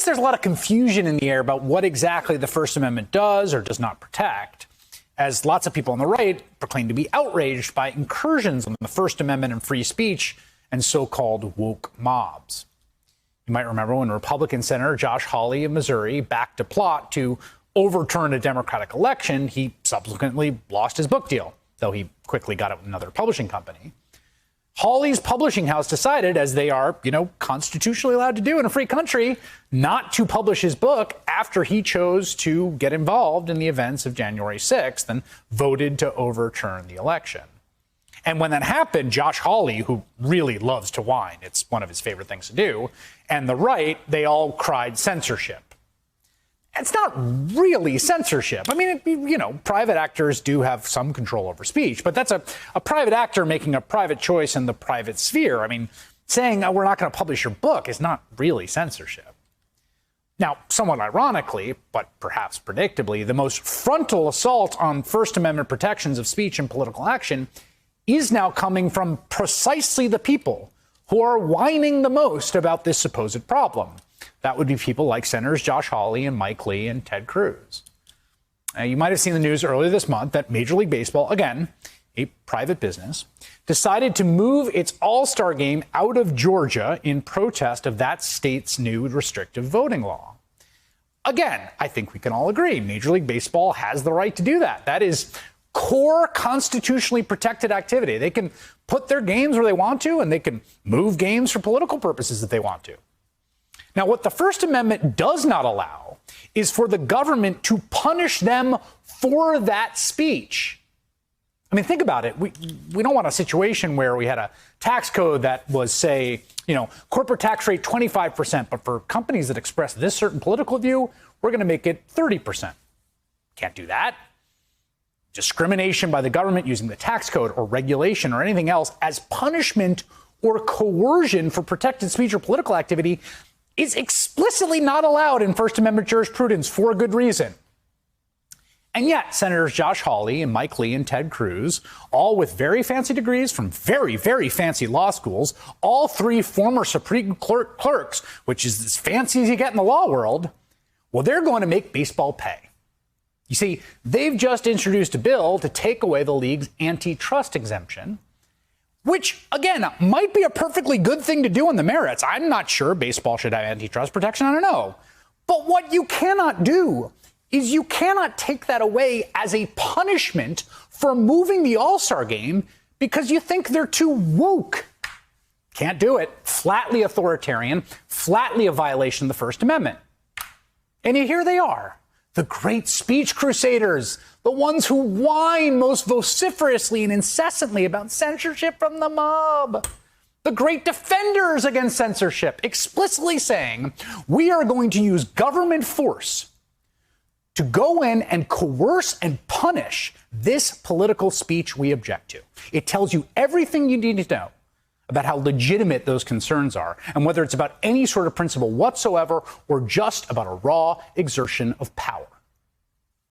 guess there's a lot of confusion in the air about what exactly the First Amendment does or does not protect, as lots of people on the right proclaim to be outraged by incursions on the First Amendment and free speech and so-called woke mobs. You might remember when Republican Senator Josh Hawley of Missouri backed a plot to overturn a Democratic election, he subsequently lost his book deal, though he quickly got it with another publishing company. Hawley's publishing house decided, as they are, constitutionally allowed to do in a free country, not to publish his book after he chose to get involved in the events of January 6th and voted to overturn the election. And when that happened, Josh Hawley, who really loves to whine, it's one of his favorite things to do, and the right, they all cried censorship. It's not really censorship. I mean, private actors do have some control over speech, but that's a private actor making a private choice in the private sphere. I mean, saying we're not going to publish your book is not really censorship. Now, somewhat ironically, but perhaps predictably, the most frontal assault on First Amendment protections of speech and political action is now coming from precisely the people who are whining the most about this supposed problem. That would be people like Senators Josh Hawley and Mike Lee and Ted Cruz. You might have seen the news earlier this month that Major League Baseball, again, a private business, decided to move its All-Star game out of Georgia in protest of that state's new restrictive voting law. Again, I think we can all agree Major League Baseball has the right to do that. That is core constitutionally protected activity. They can put their games where they want to, and they can move games for political purposes if they want to. Now, what the First Amendment does not allow is for the government to punish them for that speech. I mean, think about it. We don't want a situation where we had a tax code that was, say, corporate tax rate 25%, but for companies that express this certain political view, we're going to make it 30%. Can't do that. Discrimination by the government using the tax code or regulation or anything else as punishment or coercion for protected speech or political activity is explicitly not allowed in First Amendment jurisprudence for a good reason. And yet, Senators Josh Hawley and Mike Lee and Ted Cruz, all with very fancy degrees from very, very fancy law schools, all three former Supreme Court clerks, which is as fancy as you get in the law world, well, they're going to make baseball pay. You see, they've just introduced a bill to take away the league's antitrust exemption, which, again, might be a perfectly good thing to do on the merits. I'm not sure baseball should have antitrust protection. I don't know. But what you cannot do is you cannot take that away as a punishment for moving the All-Star game because you think they're too woke. Can't do it. Flatly authoritarian, flatly a violation of the First Amendment. And here they are. The great speech crusaders, the ones who whine most vociferously and incessantly about censorship from the mob. The great defenders against censorship, explicitly saying, we are going to use government force to go in and coerce and punish this political speech we object to. It tells you everything you need to know about how legitimate those concerns are and whether it's about any sort of principle whatsoever or just about a raw exertion of power.